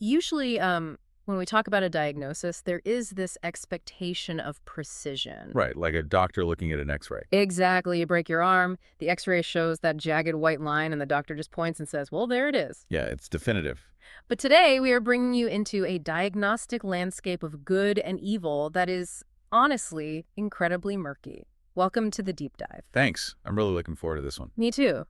Usually, when we talk about a diagnosis, there is this expectation of precision. Right, like a doctor looking at an X-ray. Exactly. You break your arm, the x-ray shows that jagged white line, and the doctor just points and says, well, there it is. Yeah, it's definitive. But today, we are bringing you into a diagnostic landscape of good and evil that is, honestly, incredibly murky. Welcome to The Deep Dive. Thanks. I'm really looking forward to this one. Me too.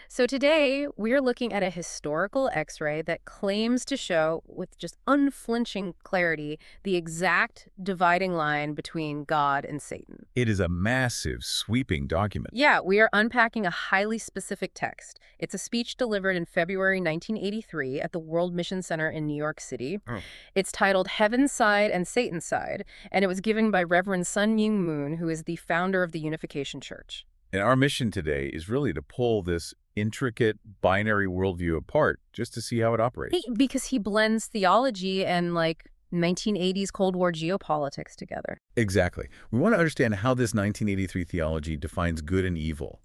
So today, we're looking at a historical X-ray that claims to show, with just unflinching clarity, the exact dividing line between God and Satan. It is a massive, sweeping document. Yeah, we are unpacking a highly specific text. It's a speech delivered in February 1983 at the World Mission Center in New York City. Oh. It's titled Heaven's Side and Satan's Side, and it was given by Reverend Sun Myung Moon, who is the founder of the Unification Church. And our mission today is really to pull this intricate binary worldview apart just to see how it operates. Because he blends theology and, 1980s Cold War geopolitics together. Exactly. We want to understand how this 1983 theology defines good and evil,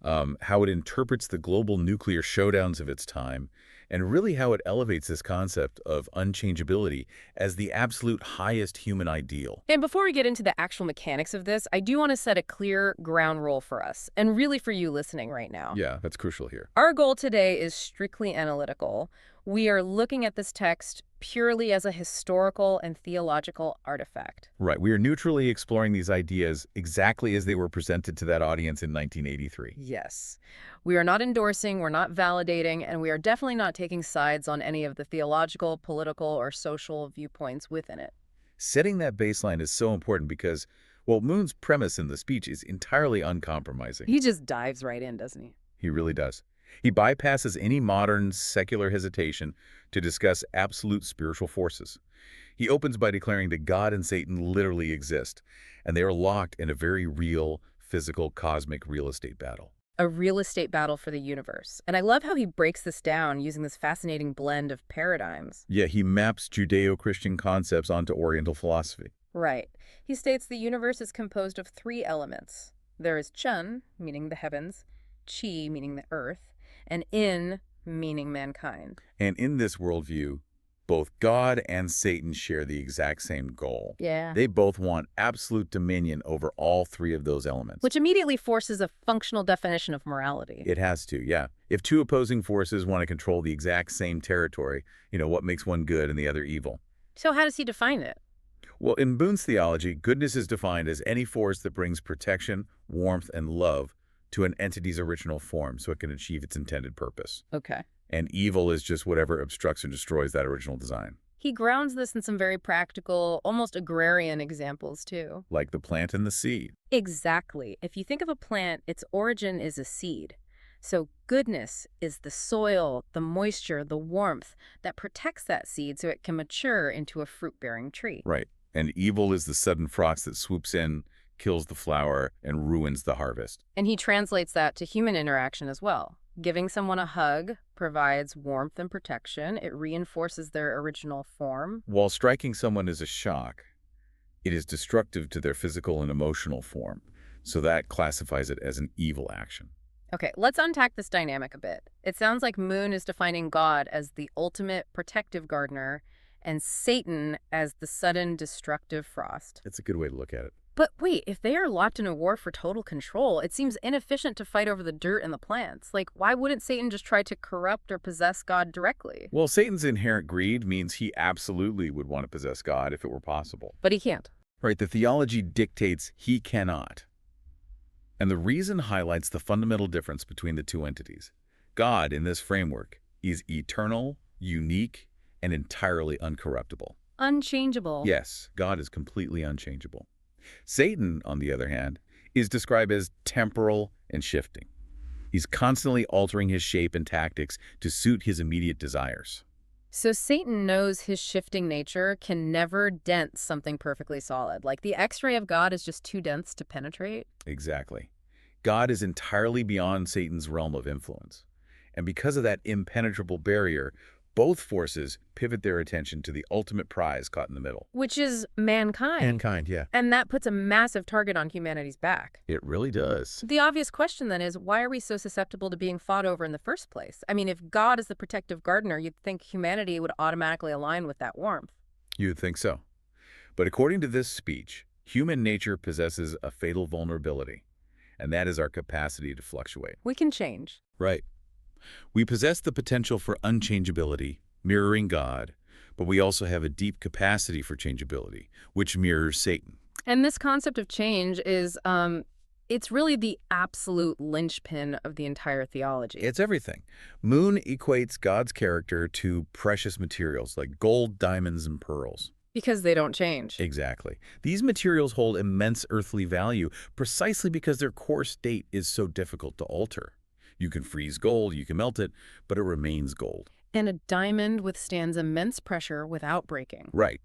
how it interprets the global nuclear showdowns of its time, and really how it elevates this concept of unchangeability as the absolute highest human ideal. And before we get into the actual mechanics of this, I do want to set a clear ground rule for us, and really for you listening right now. Yeah, that's crucial here. Our goal today is strictly analytical. We are looking at this text purely as a historical and theological artifact. Right. We are neutrally exploring these ideas exactly as they were presented to that audience in 1983. Yes. We are not endorsing, we're not validating, and we are definitely not taking sides on any of the theological, political, or social viewpoints within it. Setting that baseline is so important because, well, Moon's premise in the speech is entirely uncompromising. He just dives right in, doesn't he? He really does. He bypasses any modern secular hesitation to discuss absolute spiritual forces. He opens by declaring that God and Satan literally exist, and they are locked in a very real, physical, cosmic real estate battle. A real estate battle for the universe. And I love how he breaks this down using this fascinating blend of paradigms. Yeah, he maps Judeo-Christian concepts onto Oriental philosophy. Right. He states the universe is composed of three elements. There is chun, meaning the heavens, chi, meaning the earth, and in, meaning mankind. And in this worldview, both God and Satan share the exact same goal. Yeah. They both want absolute dominion over all three of those elements. Which immediately forces a functional definition of morality. It has to, yeah. If two opposing forces want to control the exact same territory, what makes one good and the other evil? So how does he define it? Well, in Boone's theology, goodness is defined as any force that brings protection, warmth, and love to an entity's original form so it can achieve its intended purpose. Okay. And evil is just whatever obstructs and destroys that original design. He grounds this in some very practical, almost agrarian examples, too. Like the plant and the seed. Exactly. If you think of a plant, its origin is a seed. So goodness is the soil, the moisture, the warmth that protects that seed so it can mature into a fruit-bearing tree. Right. And evil is the sudden frost that swoops in, kills the flower, and ruins the harvest. And he translates that to human interaction as well. Giving someone a hug provides warmth and protection. It reinforces their original form. While striking someone is a shock, it is destructive to their physical and emotional form. So that classifies it as an evil action. Okay, let's unpack this dynamic a bit. It sounds like Moon is defining God as the ultimate protective gardener and Satan as the sudden destructive frost. It's a good way to look at it. But wait, if they are locked in a war for total control, it seems inefficient to fight over the dirt and the plants. Why wouldn't Satan just try to corrupt or possess God directly? Well, Satan's inherent greed means he absolutely would want to possess God if it were possible. But he can't. Right, the theology dictates he cannot. And the reason highlights the fundamental difference between the two entities. God, in this framework, is eternal, unique, and entirely uncorruptible. Unchangeable. Yes, God is completely unchangeable. Satan, on the other hand, is described as temporal and shifting. He's constantly altering his shape and tactics to suit his immediate desires. So Satan knows his shifting nature can never dent something perfectly solid. The X-ray of God is just too dense to penetrate. Exactly. God is entirely beyond Satan's realm of influence. And because of that impenetrable barrier, Both forces pivot their attention to the ultimate prize caught in the middle. Which is mankind. Mankind, yeah. And that puts a massive target on humanity's back. It really does. The obvious question then is, why are we so susceptible to being fought over in the first place? I mean, if God is the protective gardener, you'd think humanity would automatically align with that warmth. You'd think so. But according to this speech, human nature possesses a fatal vulnerability, and that is our capacity to fluctuate. We can change. Right. We possess the potential for unchangeability, mirroring God, but we also have a deep capacity for changeability, which mirrors Satan. And this concept of change is, it's really the absolute linchpin of the entire theology. It's everything. Moon equates God's character to precious materials like gold, diamonds, and pearls. Because they don't change. Exactly. These materials hold immense earthly value precisely because their core state is so difficult to alter. You can freeze gold, you can melt it, but it remains gold. And a diamond withstands immense pressure without breaking. Right.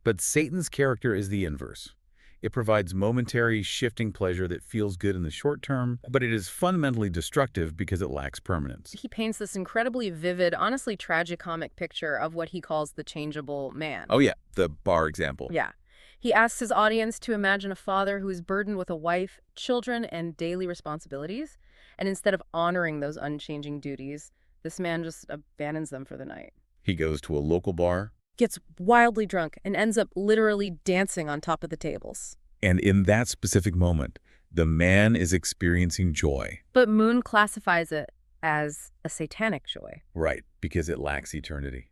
But Satan's character is the inverse. It provides momentary, shifting pleasure that feels good in the short term, but it is fundamentally destructive because it lacks permanence. He paints this incredibly vivid, honestly tragicomic picture of what he calls the changeable man. Oh yeah, the bar example. Yeah. He asks his audience to imagine a father who is burdened with a wife, children, and daily responsibilities. And instead of honoring those unchanging duties, this man just abandons them for the night. He goes to a local bar, Gets wildly drunk, and ends up literally dancing on top of the tables. and in that specific moment, the man is experiencing joy. But Moon classifies it as a satanic joy. Right, because it lacks eternity.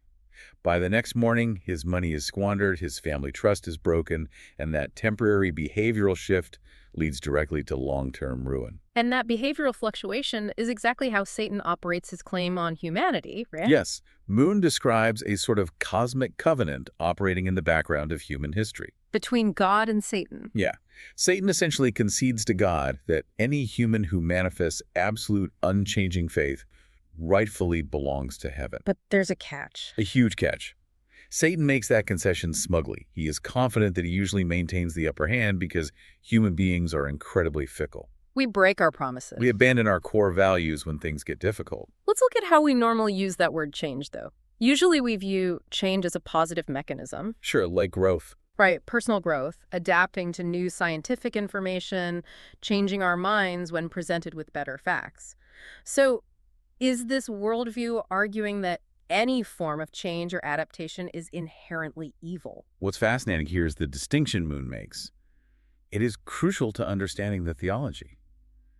By the next morning, his money is squandered, his family trust is broken, and that temporary behavioral shift leads directly to long-term ruin. And that behavioral fluctuation is exactly how Satan operates his claim on humanity, right? Yes, Moon describes a sort of cosmic covenant operating in the background of human history. Between God and Satan. Yeah, Satan essentially concedes to God that any human who manifests absolute unchanging faith rightfully belongs to heaven. But there's a catch. A huge catch. Satan makes that concession smugly. He is confident that he usually maintains the upper hand because human beings are incredibly fickle. We break our promises. We abandon our core values when things get difficult. Let's look at how we normally use that word change, though. Usually we view change as a positive mechanism. Sure, like growth. Right, personal growth, adapting to new scientific information, changing our minds when presented with better facts. So, is this worldview arguing that any form of change or adaptation is inherently evil? What's fascinating here is the distinction Moon makes. It is crucial to understanding the theology.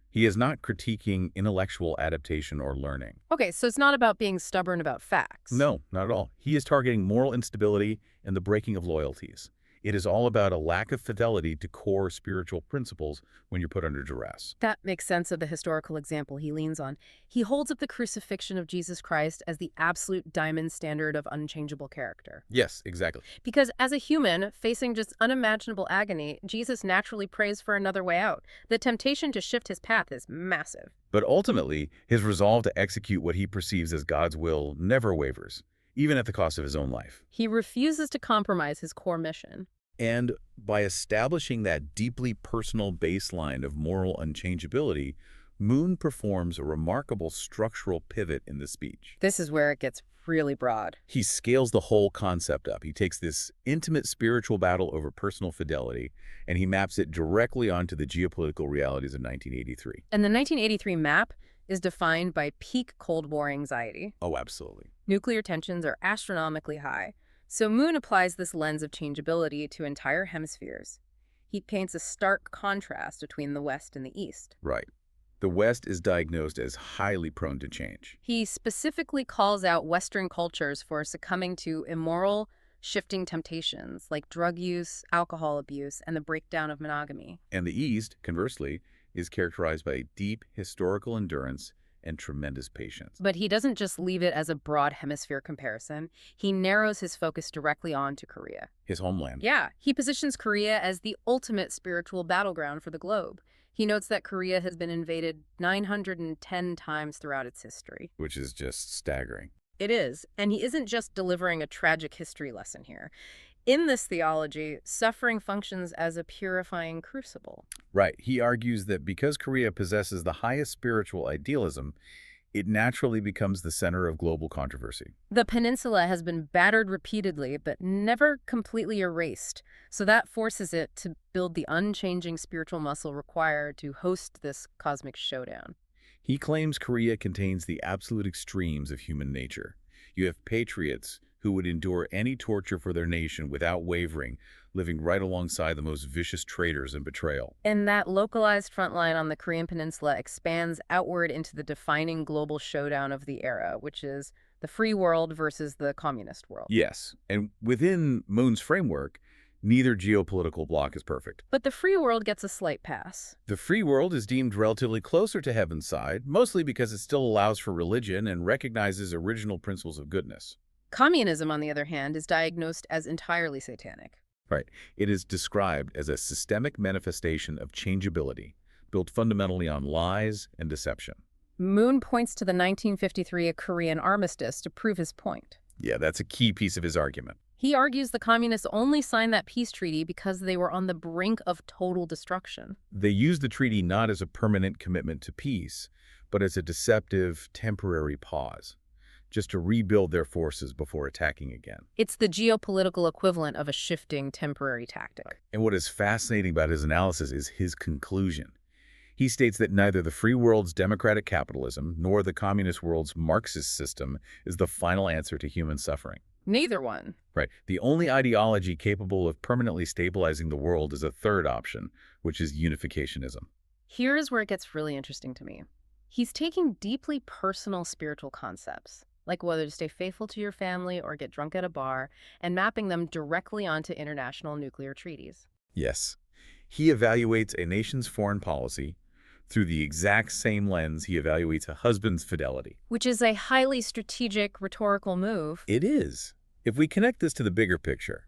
He is not critiquing intellectual adaptation or learning. Okay, so it's not about being stubborn about facts. No, not at all. He is targeting moral instability and the breaking of loyalties. It is all about a lack of fidelity to core spiritual principles when you're put under duress. That makes sense of the historical example he leans on. He holds up the crucifixion of Jesus Christ as the absolute diamond standard of unchangeable character. Yes, exactly. Because as a human, facing just unimaginable agony, Jesus naturally prays for another way out. The temptation to shift his path is massive. But ultimately, his resolve to execute what he perceives as God's will never wavers, even at the cost of his own life. He refuses to compromise his core mission. And by establishing that deeply personal baseline of moral unchangeability, Moon performs a remarkable structural pivot in the speech. This is where it gets really broad. He scales the whole concept up. He takes this intimate spiritual battle over personal fidelity, and he maps it directly onto the geopolitical realities of 1983. And the 1983 map is defined by peak Cold War anxiety. Oh, absolutely. Nuclear tensions are astronomically high. So Moon applies this lens of changeability to entire hemispheres. He paints a stark contrast between the West and the East. Right. The West is diagnosed as highly prone to change. He specifically calls out Western cultures for succumbing to immoral, shifting temptations like drug use, alcohol abuse, and the breakdown of monogamy. And the East, conversely, is characterized by deep historical endurance and tremendous patience. But he doesn't just leave it as a broad hemisphere comparison. He narrows his focus directly on to Korea. His homeland. Yeah, he positions Korea as the ultimate spiritual battleground for the globe. He notes that Korea has been invaded 910 times throughout its history. Which is just staggering. It is, and he isn't just delivering a tragic history lesson here. In this theology, suffering functions as a purifying crucible. Right. He argues that because Korea possesses the highest spiritual idealism, it naturally becomes the center of global controversy. The peninsula has been battered repeatedly, but never completely erased, so that forces it to build the unchanging spiritual muscle required to host this cosmic showdown. He claims Korea contains the absolute extremes of human nature. You have patriots who would endure any torture for their nation without wavering, living right alongside the most vicious traitors and betrayal. And that localized front line on the Korean peninsula expands outward into the defining global showdown of the era, which is the free world versus the communist world. Yes, and within Moon's framework, neither geopolitical bloc is perfect. But the free world gets a slight pass. The free world is deemed relatively closer to heaven's side, mostly because it still allows for religion and recognizes original principles of goodness. Communism, on the other hand, is diagnosed as entirely satanic. Right. It is described as a systemic manifestation of changeability, built fundamentally on lies and deception. Moon points to the 1953 Korean armistice to prove his point. Yeah, that's a key piece of his argument. He argues the communists only signed that peace treaty because they were on the brink of total destruction. They used the treaty not as a permanent commitment to peace, but as a deceptive, temporary pause, just to rebuild their forces before attacking again. It's the geopolitical equivalent of a shifting temporary tactic. And what is fascinating about his analysis is his conclusion. He states that neither the free world's democratic capitalism nor the communist world's Marxist system is the final answer to human suffering. Neither one. Right. The only ideology capable of permanently stabilizing the world is a third option, which is unificationism. Here's where it gets really interesting to me. He's taking deeply personal spiritual concepts, like whether to stay faithful to your family or get drunk at a bar, and mapping them directly onto international nuclear treaties. Yes. He evaluates a nation's foreign policy through the exact same lens he evaluates a husband's fidelity. Which is a highly strategic, rhetorical move. It is. If we connect this to the bigger picture,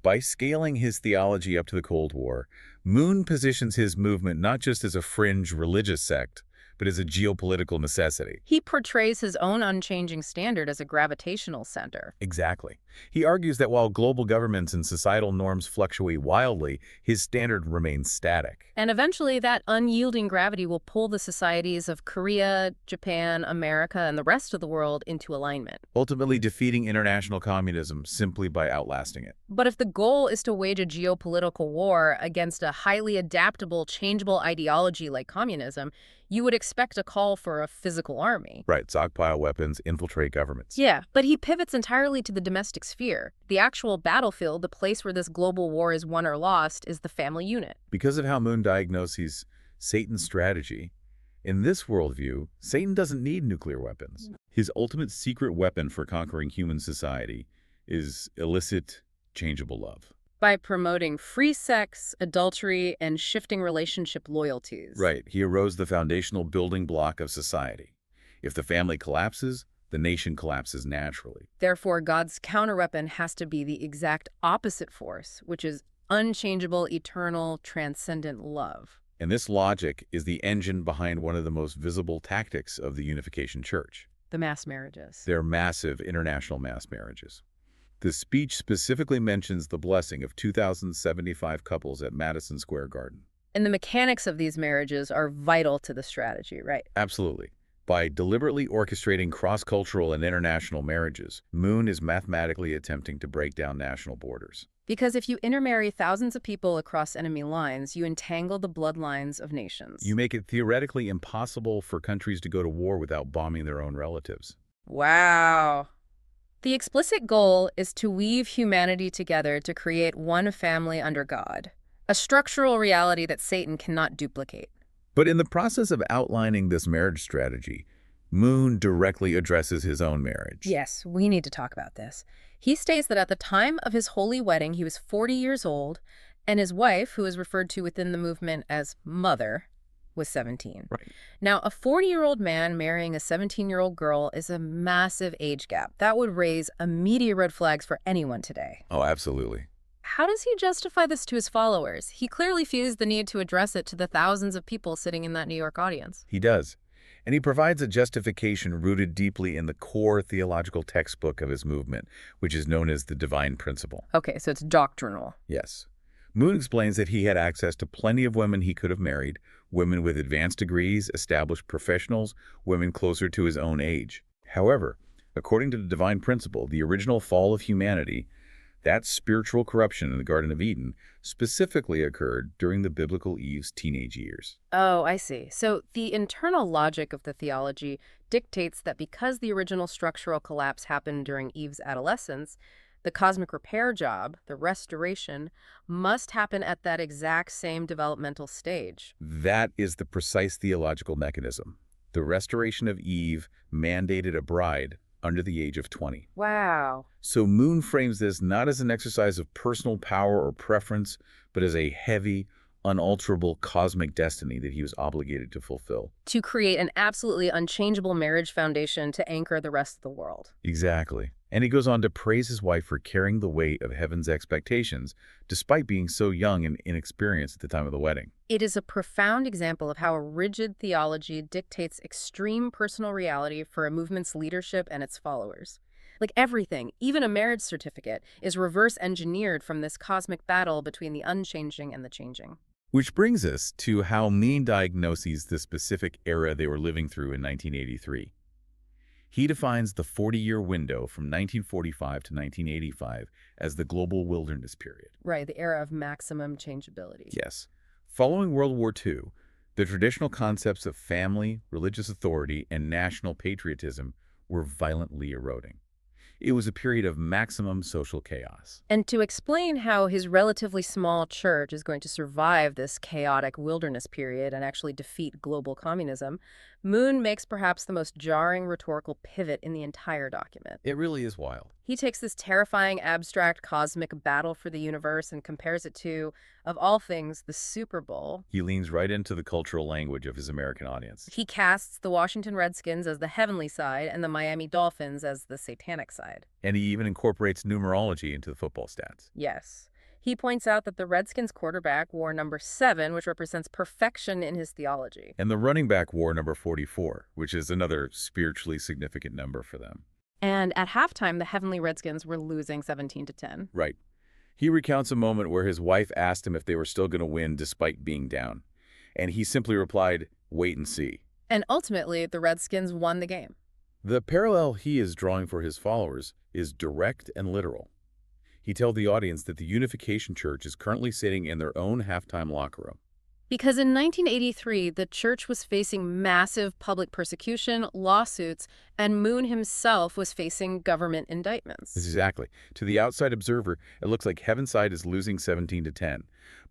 by scaling his theology up to the Cold War, Moon positions his movement not just as a fringe religious sect, but as a geopolitical necessity. He portrays his own unchanging standard as a gravitational center. Exactly. He argues that while global governments and societal norms fluctuate wildly, his standard remains static. And eventually that unyielding gravity will pull the societies of Korea, Japan, America, and the rest of the world into alignment. Ultimately defeating international communism simply by outlasting it. But if the goal is to wage a geopolitical war against a highly adaptable, changeable ideology like communism, you would expect a call for a physical army. Right, stockpile weapons, infiltrate governments. Yeah, but he pivots entirely to the domestic sphere. The actual battlefield, the place where this global war is won or lost, is the family unit. Because of how Moon diagnoses Satan's strategy, in this worldview, Satan doesn't need nuclear weapons. His ultimate secret weapon for conquering human society is illicit, changeable love. By promoting free sex, adultery, and shifting relationship loyalties. Right. He erodes the foundational building block of society. If the family collapses, the nation collapses naturally. Therefore, God's counterweapon has to be the exact opposite force, which is unchangeable, eternal, transcendent love. And this logic is the engine behind one of the most visible tactics of the Unification Church. The mass marriages. Their massive international mass marriages. The speech specifically mentions the blessing of 2,075 couples at Madison Square Garden. And the mechanics of these marriages are vital to the strategy, right? Absolutely. By deliberately orchestrating cross-cultural and international marriages, Moon is mathematically attempting to break down national borders. Because if you intermarry thousands of people across enemy lines, you entangle the bloodlines of nations. You make it theoretically impossible for countries to go to war without bombing their own relatives. Wow. The explicit goal is to weave humanity together to create one family under God, a structural reality that Satan cannot duplicate. But in the process of outlining this marriage strategy, Moon directly addresses his own marriage. Yes, we need to talk about this. He states that at the time of his holy wedding, he was 40 years old, and his wife, who is referred to within the movement as Mother, was 17. Right. Now, a 40-year-old man marrying a 17-year-old girl is a massive age gap. That would raise immediate red flags for anyone today. Oh, absolutely. How does he justify this to his followers? He clearly feels the need to address it to the thousands of people sitting in that New York audience. He does. And he provides a justification rooted deeply in the core theological textbook of his movement, which is known as the divine principle. Okay, so it's doctrinal. Yes. Moon explains that he had access to plenty of women he could have married, women with advanced degrees, established professionals, women closer to his own age. However, according to the divine principle, the original fall of humanity, that spiritual corruption in the Garden of Eden, specifically occurred during the biblical Eve's teenage years. Oh, I see. So the internal logic of the theology dictates that because the original structural collapse happened during Eve's adolescence, the cosmic repair job, the restoration, must happen at that exact same developmental stage. That is the precise theological mechanism. The restoration of Eve mandated a bride under the age of 20. Wow. So Moon frames this not as an exercise of personal power or preference, but as a heavy, unalterable cosmic destiny that he was obligated to fulfill. To create an absolutely unchangeable marriage foundation to anchor the rest of the world. Exactly. And he goes on to praise his wife for carrying the weight of heaven's expectations, despite being so young and inexperienced at the time of the wedding. It is a profound example of how a rigid theology dictates extreme personal reality for a movement's leadership and its followers. Like everything, even a marriage certificate, is reverse engineered from this cosmic battle between the unchanging and the changing. Which brings us to how Moon diagnoses the specific era they were living through in 1983. He defines the 40-year window from 1945 to 1985 as the global wilderness period. Right, the era of maximum changeability. Yes. Following World War II, the traditional concepts of family, religious authority, and national patriotism were violently eroding. It was a period of maximum social chaos. And to explain how his relatively small church is going to survive this chaotic wilderness period and actually defeat global communism, Moon makes perhaps the most jarring rhetorical pivot in the entire document. It really is wild. He takes this terrifying, abstract, cosmic battle for the universe and compares it to, of all things, the Super Bowl. He leans right into the cultural language of his American audience. He casts the Washington Redskins as the heavenly side and the Miami Dolphins as the satanic side. And he even incorporates numerology into the football stats. Yes. He points out that the Redskins quarterback wore number 7, which represents perfection in his theology. And the running back wore number 44, which is another spiritually significant number for them. And at halftime, the Heavenly Redskins were losing 17-10. Right. He recounts a moment where his wife asked him if they were still going to win despite being down. And he simply replied, "Wait and see." And ultimately, the Redskins won the game. The parallel he is drawing for his followers is direct and literal. He tells the audience that the Unification Church is currently sitting in their own halftime locker room. Because in 1983, the church was facing massive public persecution, lawsuits, and Moon himself was facing government indictments. Exactly. To the outside observer, it looks like Heavenside is losing 17-10.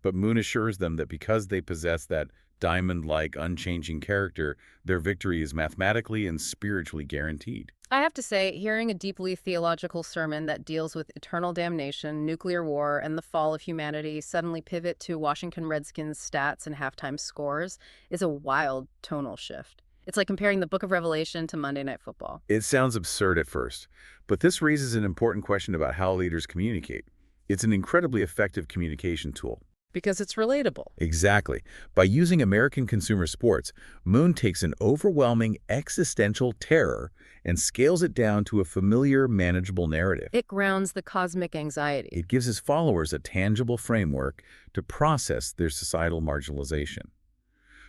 But Moon assures them that because they possess that diamond-like, unchanging character, their victory is mathematically and spiritually guaranteed. I have to say, hearing a deeply theological sermon that deals with eternal damnation, nuclear war, and the fall of humanity suddenly pivot to Washington Redskins stats and halftime scores is a wild tonal shift. It's like comparing the Book of Revelation to Monday Night Football. It sounds absurd at first, but this raises an important question about how leaders communicate. It's an incredibly effective communication tool. Because it's relatable. Exactly. By using American consumer sports, Moon takes an overwhelming existential terror and scales it down to a familiar, manageable narrative. It grounds the cosmic anxiety. It gives his followers a tangible framework to process their societal marginalization.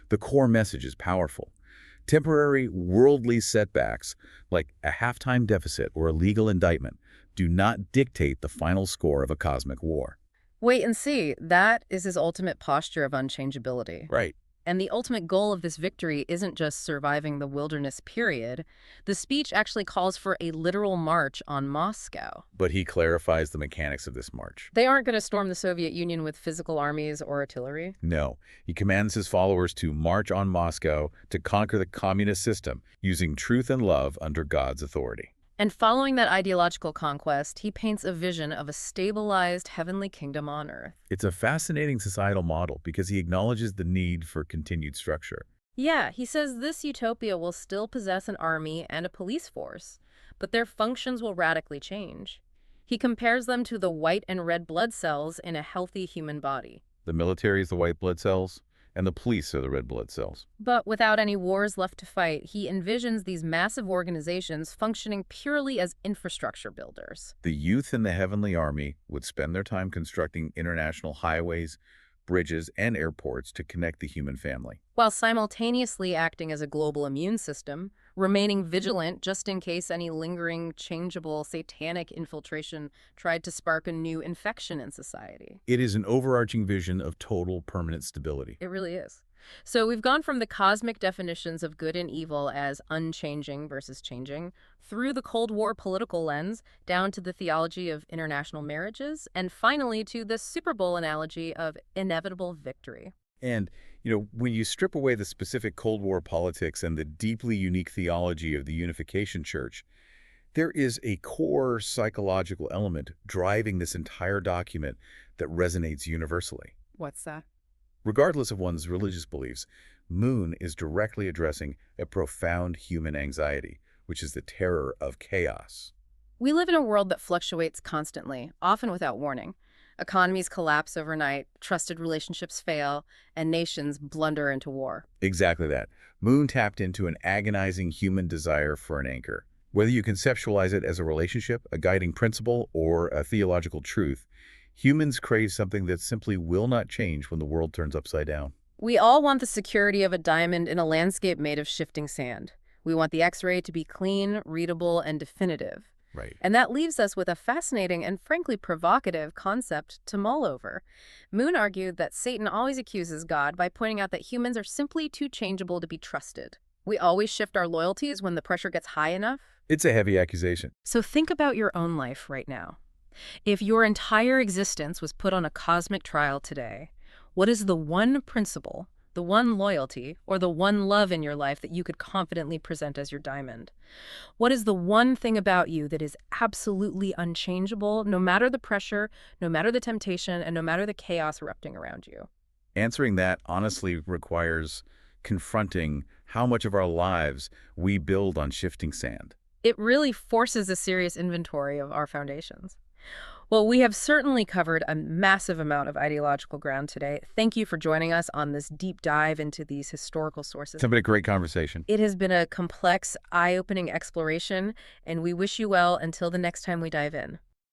The core message is powerful. Temporary, worldly setbacks, like a halftime deficit or a legal indictment, do not dictate the final score of a cosmic war. Wait and see. That is his ultimate posture of unchangeability. Right. And the ultimate goal of this victory isn't just surviving the wilderness period. The speech actually calls for a literal march on Moscow. But he clarifies the mechanics of this march. They aren't going to storm the Soviet Union with physical armies or artillery. No, he commands his followers to march on Moscow to conquer the communist system using truth and love under God's authority. And following that ideological conquest, he paints a vision of a stabilized heavenly kingdom on earth. It's a fascinating societal model because he acknowledges the need for continued structure. Yeah, he says this utopia will still possess an army and a police force, but their functions will radically change. He compares them to the white and red blood cells in a healthy human body. The military is the white blood cells, and the police are the red blood cells. But without any wars left to fight, he envisions these massive organizations functioning purely as infrastructure builders. The youth in the Heavenly Army would spend their time constructing international highways, bridges, and airports to connect the human family. While simultaneously acting as a global immune system, remaining vigilant just in case any lingering, changeable, satanic infiltration tried to spark a new infection in society. It is an overarching vision of total permanent stability. It really is. So we've gone from the cosmic definitions of good and evil as unchanging versus changing, through the Cold War political lens, down to the theology of international marriages, and finally to the Super Bowl analogy of inevitable victory. And, when you strip away the specific Cold War politics and the deeply unique theology of the Unification Church, there is a core psychological element driving this entire document that resonates universally. What's that? Regardless of one's religious beliefs, Moon is directly addressing a profound human anxiety, which is the terror of chaos. We live in a world that fluctuates constantly, often without warning. Economies collapse overnight, trusted relationships fail, and nations blunder into war. Exactly that. Moon tapped into an agonizing human desire for an anchor. Whether you conceptualize it as a relationship, a guiding principle, or a theological truth, humans crave something that simply will not change when the world turns upside down. We all want the security of a diamond in a landscape made of shifting sand. We want the X-ray to be clean, readable, and definitive. Right. And that leaves us with a fascinating and frankly provocative concept to mull over. Moon argued that Satan always accuses God by pointing out that humans are simply too changeable to be trusted. We always shift our loyalties when the pressure gets high enough. It's a heavy accusation. So think about your own life right now. If your entire existence was put on a cosmic trial today, what is the one principle, the one loyalty, or the one love in your life that you could confidently present as your diamond? What is the one thing about you that is absolutely unchangeable, no matter the pressure, no matter the temptation, and no matter the chaos erupting around you? Answering that honestly requires confronting how much of our lives we build on shifting sand. It really forces a serious inventory of our foundations. Well, we have certainly covered a massive amount of ideological ground today. Thank you for joining us on this deep dive into these historical sources. It's been a great conversation. It has been a complex, eye-opening exploration, and we wish you well until the next time we dive in.